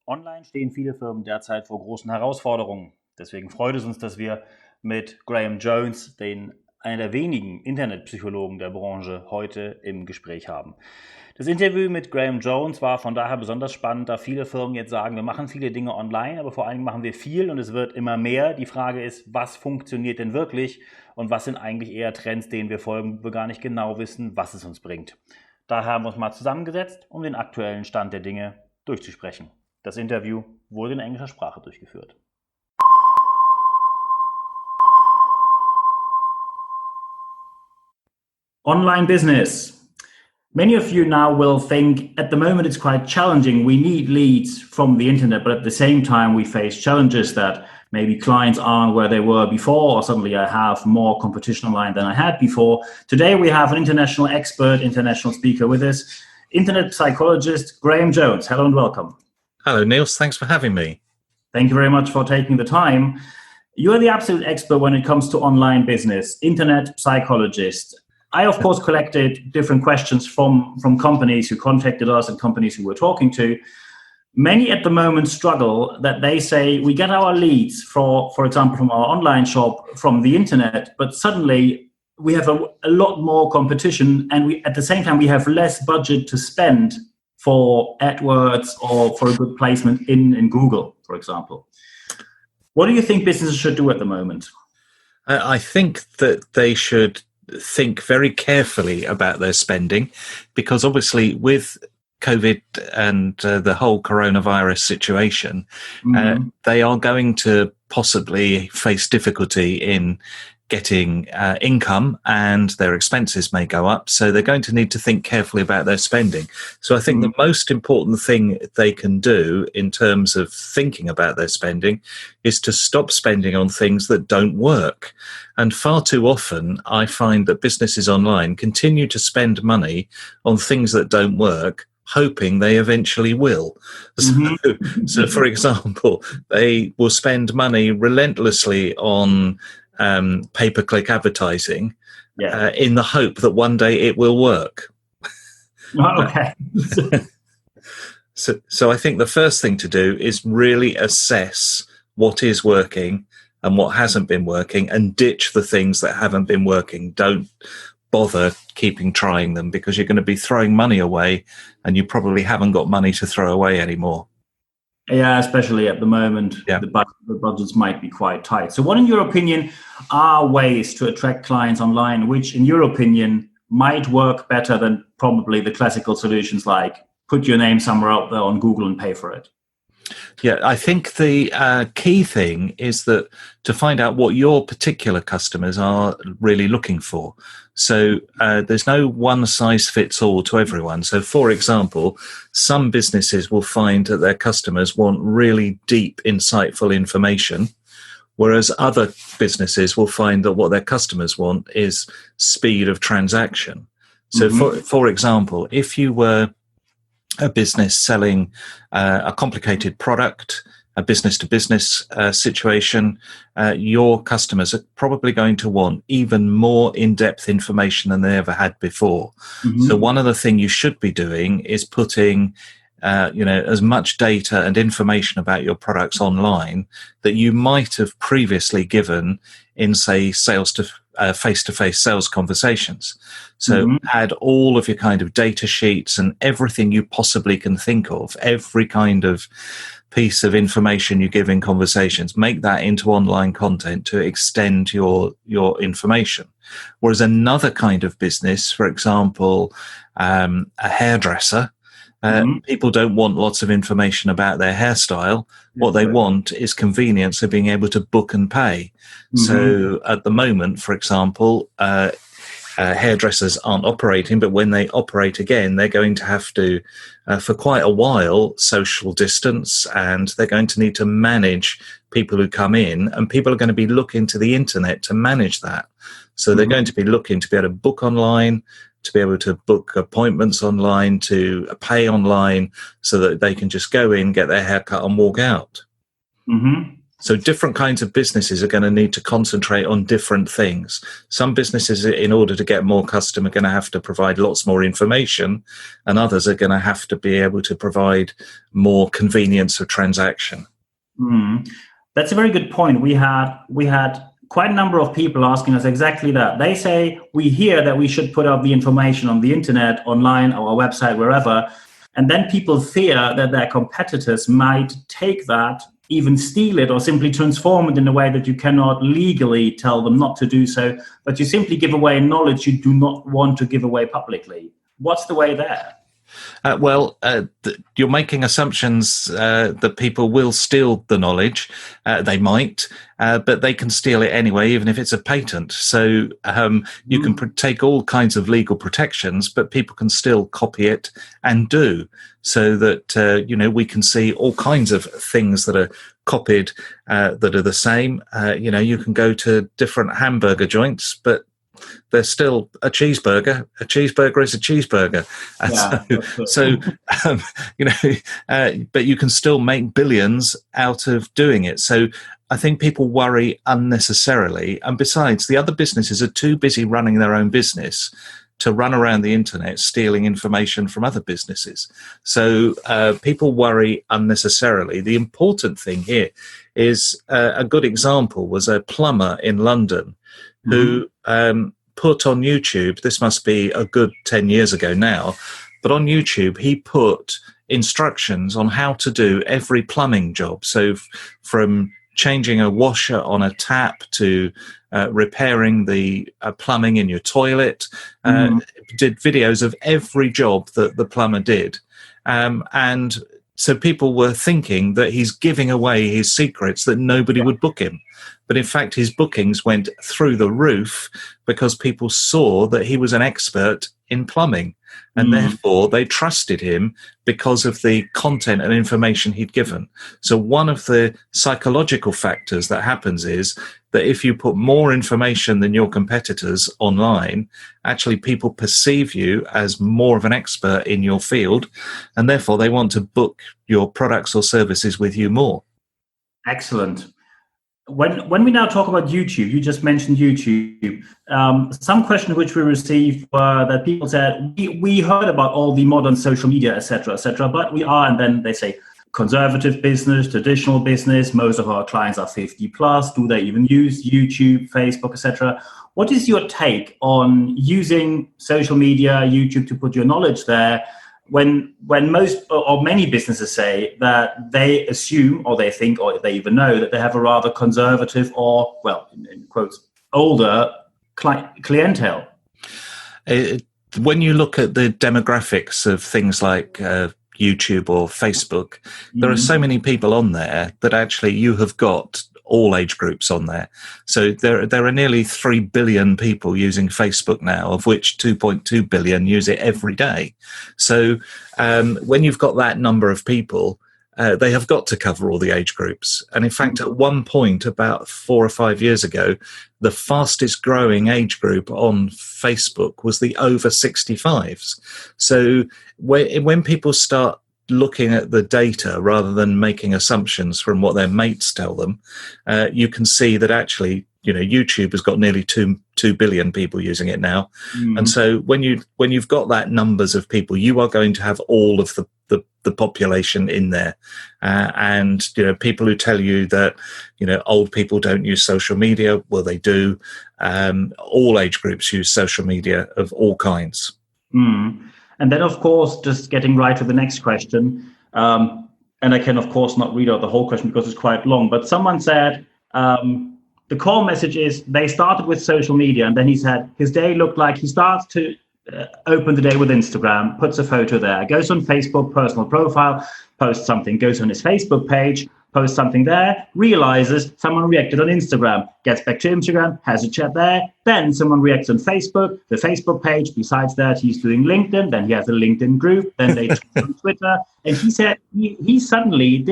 Online stehen viele Firmen derzeit vor großen Herausforderungen. Deswegen freut es uns, dass wir mit Graham Jones, einer der wenigen Internetpsychologen der Branche, heute im Gespräch haben. Das Interview mit Graham Jones war von daher besonders spannend, da viele Firmen jetzt sagen, wir machen viele Dinge online, aber vor allem machen wir viel und es wird immer mehr. Die Frage ist, was funktioniert denn wirklich und was sind eigentlich eher Trends, denen wir folgen, wo wir gar nicht genau wissen, was es uns bringt. Daher haben wir uns mal zusammengesetzt, um den aktuellen Stand der Dinge durchzusprechen. Das Interview wurde in englischer Sprache durchgeführt. Online business. Many of you now will think at the moment it's quite challenging. We need leads from the internet, but at the same time we face challenges that maybe clients aren't where they were before, or suddenly I have more competition online than I had before. Today we have an international expert, international speaker with us, internet psychologist Graham Jones. Hello and welcome. Hello, Niels. Thanks for having me. Thank you very much for taking the time. You're the absolute expert when it comes to online business, internet psychologist. I, of course, collected different questions from companies who contacted us and companies who we're talking to. Many at the moment struggle that they say we get our leads, for example, from our online shop, from the internet, but suddenly we have a lot more competition and at the same time we have less budget to spend for AdWords or for a good placement in Google, for example. What do you think businesses should do at the moment? I think that they should think very carefully about their spending, because obviously with COVID and the whole coronavirus situation, they are going to possibly face difficulty in getting income, and their expenses may go up. So they're going to need to think carefully about their spending. So I think the most important thing they can do in terms of thinking about their spending is to stop spending on things that don't work. And far too often, I find that businesses online continue to spend money on things that don't work, hoping they eventually will. So for example, they will spend money relentlessly on pay-per-click advertising in the hope that one day it will work. Okay. So I think the first thing to do is really assess what is working and what hasn't been working, and ditch the things that haven't been working. Don't bother trying them, because you're going to be throwing money away and you probably haven't got money to throw away anymore. Yeah, especially at the moment, the budgets might be quite tight. So what, in your opinion, are ways to attract clients online, which, in your opinion, might work better than probably the classical solutions like put your name somewhere out there on Google and pay for it? Yeah, I think the key thing is that to find out what your particular customers are really looking for. So there's no one size fits all to everyone. So, for example, some businesses will find that their customers want really deep, insightful information, whereas other businesses will find that what their customers want is speed of transaction. So, for example, if you were a business selling a complicated product, a business-to-business situation, your customers are probably going to want even more in-depth information than they ever had before. So one of the things you should be doing is putting as much data and information about your products online that you might have previously given in, say, face-to-face sales conversations. So add all of your kind of data sheets and everything you possibly can think of, every kind of piece of information you give in conversations, make that into online content to extend your information. Whereas another kind of business, for example, a hairdresser, people don't want lots of information about their hairstyle. What they want is convenience of being able to book and pay. So at the moment, for example, hairdressers aren't operating, but when they operate again, they're going to have to, for quite a while, social distance, and they're going to need to manage people who come in, and people are going to be looking to the internet to manage that. So they're going to be looking to be able to book online, to be able to book appointments online, to pay online, so that they can just go in, get their hair cut and walk out. So different kinds of businesses are going to need to concentrate on different things. Some businesses, in order to get more custom, are going to have to provide lots more information, and others are going to have to be able to provide more convenience of transaction. That's a very good point. We had quite a number of people asking us exactly that. They say, we hear that we should put out the information on the internet, online, our website, wherever. And then people fear that their competitors might take that, even steal it, or simply transform it in a way that you cannot legally tell them not to do so, but you simply give away knowledge you do not want to give away publicly. What's the way there? You're making assumptions that people will steal the knowledge. They might, but they can steal it anyway, even if it's a patent. So you can take all kinds of legal protections, but people can still copy it and do. So that, we can see all kinds of things that are copied that are the same. You can go to different hamburger joints, but they're still a cheeseburger. A cheeseburger is a cheeseburger. But you can still make billions out of doing it. So I think people worry unnecessarily. And besides, the other businesses are too busy running their own business to run around the internet stealing information from other businesses. So people worry unnecessarily. The important thing here is a good example was a plumber in London who put on YouTube, this must be a good 10 years ago now, but on YouTube he put instructions on how to do every plumbing job. So from changing a washer on a tap to repairing the plumbing in your toilet, did videos of every job that the plumber did. And so people were thinking that he's giving away his secrets, that nobody would book him. But in fact, his bookings went through the roof because people saw that he was an expert in plumbing. And therefore, they trusted him because of the content and information he'd given. So one of the psychological factors that happens is that if you put more information than your competitors online, actually people perceive you as more of an expert in your field, and therefore they want to book your products or services with you more. Excellent. When we now talk about YouTube, you just mentioned YouTube. Some questions which we received were that people said, we heard about all the modern social media, etc., but we are, and then they say, conservative business, traditional business, most of our clients are 50 plus. Do they even use YouTube, Facebook, etc.? What is your take on using social media, YouTube, to put your knowledge there, when most or many businesses say that they assume or they think or they even know that they have a rather conservative or, well, in quotes, older clientele? When you look at the demographics of things like YouTube or Facebook, there are so many people on there that actually you have got all age groups on there. So there are nearly 3 billion people using Facebook now, of which 2.2 billion use it every day. So when you've got that number of people, they have got to cover all the age groups. And in fact, at one point about 4 or 5 years ago, the fastest growing age group on Facebook was the over 65s. So when people start looking at the data rather than making assumptions from what their mates tell them, you can see that actually, YouTube has got nearly 2 billion people using it now. And so when you've got that numbers of people, you are going to have all of the population in there. And, people who tell you that, old people don't use social media, well, they do. All age groups use social media of all kinds. And then, of course, just getting right to the next question, and I can, of course, not read out the whole question because it's quite long, but someone said, the core message is they started with social media, and then he said his day looked like he starts to open the day with Instagram, puts a photo there, goes on Facebook, personal profile, posts something, goes on his Facebook page, posts something there, realizes someone reacted on Instagram, gets back to Instagram, has a chat there, then someone reacts on Facebook, the Facebook page. Besides that, he's doing LinkedIn, then he has a LinkedIn group, then they tweet on Twitter. And he said he suddenly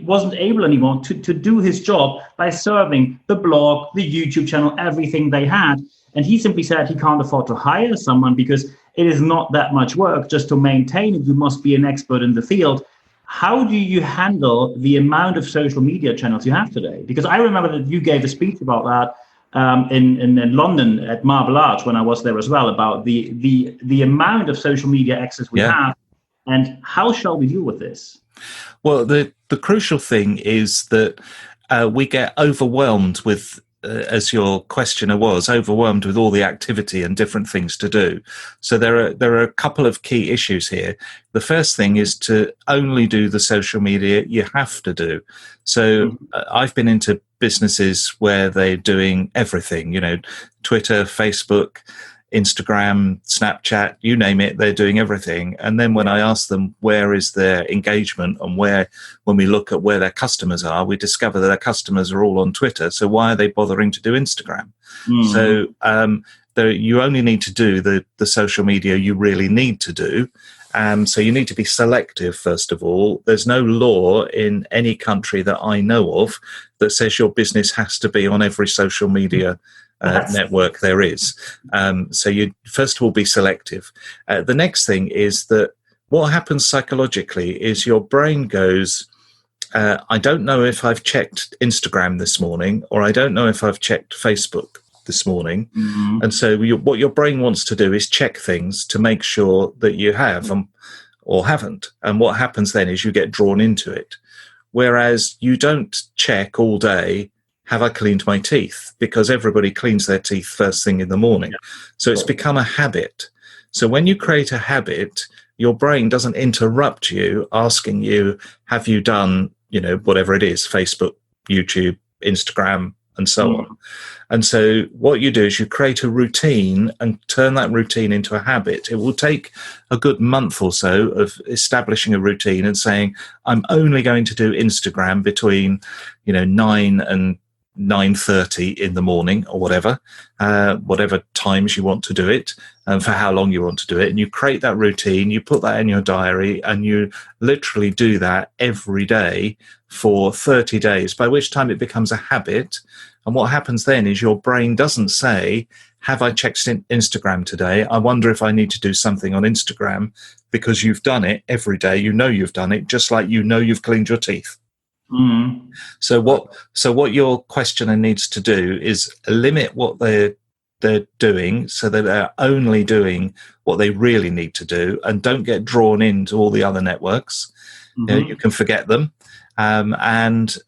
wasn't able anymore to do his job by serving the blog, the YouTube channel, everything they had. And he simply said he can't afford to hire someone because it is not that much work just to maintain it. You must be an expert in the field. How do you handle the amount of social media channels you have today? Because I remember that you gave a speech about that in London at Marble Arch when I was there as well, about the amount of social media access we have, and how shall we deal with this? Well, the crucial thing is that we get overwhelmed with, as your questioner was, overwhelmed with all the activity and different things to do. So there are a couple of key issues here. The first thing is to only do the social media you have to do. So I've been into businesses where they're doing everything, Twitter, Facebook, Instagram, Snapchat, you name it, they're doing everything. And then when I ask them where is their engagement and when we look at where their customers are, we discover that their customers are all on Twitter. So why are they bothering to do Instagram? So you only need to do the social media you really need to do. So you need to be selective, first of all. There's no law in any country that I know of that says your business has to be on every social media network there is. So you first of all be selective. The next thing is that what happens psychologically is your brain goes, I don't know if I've checked Instagram this morning, or I don't know if I've checked Facebook this morning. And so what your brain wants to do is check things to make sure that you have or haven't. And what happens then is you get drawn into it. Whereas you don't check all day, have I cleaned my teeth? Because everybody cleans their teeth first thing in the morning. So it's become a habit. So when you create a habit, your brain doesn't interrupt you asking you, have you done, whatever it is, Facebook, YouTube, Instagram, and so on. And so what you do is you create a routine and turn that routine into a habit. It will take a good month or so of establishing a routine and saying, I'm only going to do Instagram between, 9 and 9:30 in the morning or whatever times you want to do it and for how long you want to do it. And you create that routine, you put that in your diary, and you literally do that every day for 30 days, by which time it becomes a habit. And what happens then is your brain doesn't say, have I checked Instagram today? I wonder if I need to do something on Instagram, because you've done it every day. You've done it, just like you've cleaned your teeth. So what your questioner needs to do is limit what they're doing so that they're only doing what they really need to do, and don't get drawn into all the other networks. You can forget them, and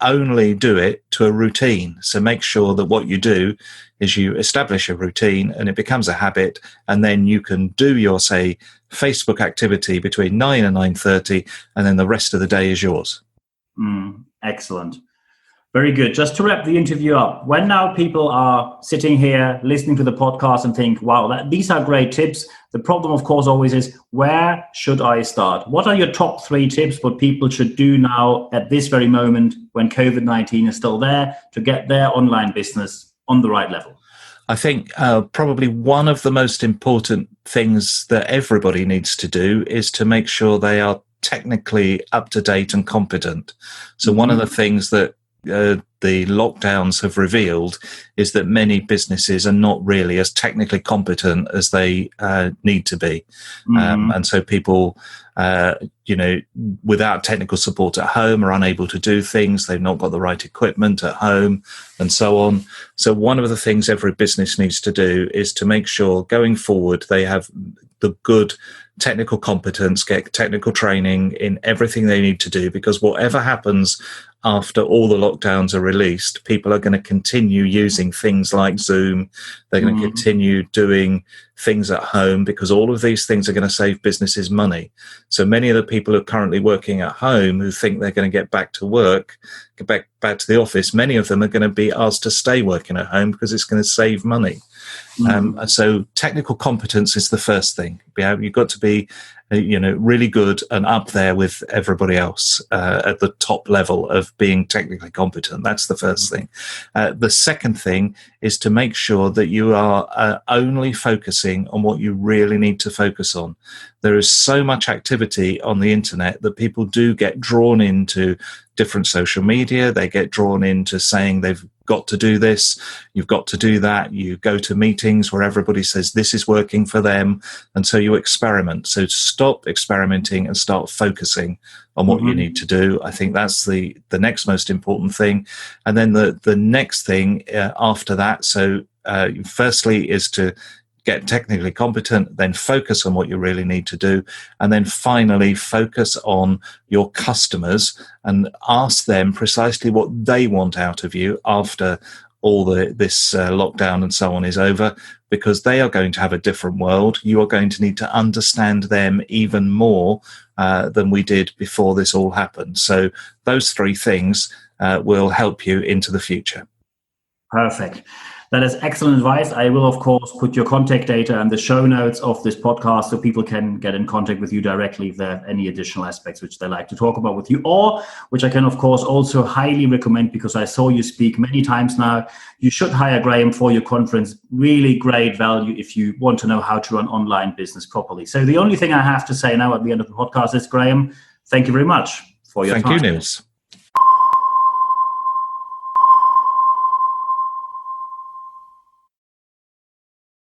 only do it to a routine. So make sure that what you do is you establish a routine and it becomes a habit, and then you can do your, say, Facebook activity between 9 and 9:30, and then the rest of the day is yours. Excellent. Very good. Just to wrap the interview up, when now people are sitting here listening to the podcast and think, wow, these are great tips. The problem, of course, always is, where should I start? What are your top 3 tips what people should do now at this very moment when COVID-19 is still there to get their online business on the right level? I think probably one of the most important things that everybody needs to do is to make sure they are technically up to date and competent. So one of the things that the lockdowns have revealed is that many businesses are not really as technically competent as they need to be. And so people, without technical support at home are unable to do things. They've not got the right equipment at home and so on. So one of the things every business needs to do is to make sure going forward they have the good technical competence, get technical training in everything they need to do, because whatever happens after all the lockdowns are released, people are going to continue using things like Zoom. They're going to continue doing things at home, because all of these things are going to save businesses money. So many of the people who are currently working at home who think they're going to get back to work, get back to the office, many of them are going to be asked to stay working at home because it's going to save money. So technical competence is the first thing. You've got to be, really good and up there with everybody else at the top level of being technically competent. That's the first thing. The second thing is to make sure that you are only focusing on what you really need to focus on. There is so much activity on the internet that people do get drawn into different social media. They get drawn into saying they've got to do this, you've got to do that. You go to meetings where everybody says this is working for them, and so you experiment. So stop experimenting and start focusing on what you need to do. I think that's the next most important thing. And then the next thing after that, so firstly is to get technically competent, then focus on what you really need to do, and then finally focus on your customers and ask them precisely what they want out of you after all this lockdown and so on is over, because they are going to have a different world. You are going to need to understand them even more than we did before this all happened. So those three things will help you into the future. Perfect. That is excellent advice. I will, of course, put your contact data and the show notes of this podcast so people can get in contact with you directly if they have any additional aspects which they like to talk about with you, or which I can, of course, also highly recommend because I saw you speak many times now. You should hire Graham for your conference. Really great value if you want to know how to run online business properly. So the only thing I have to say now at the end of the podcast is, Graham, thank you very much for your time. Thank you, Niels.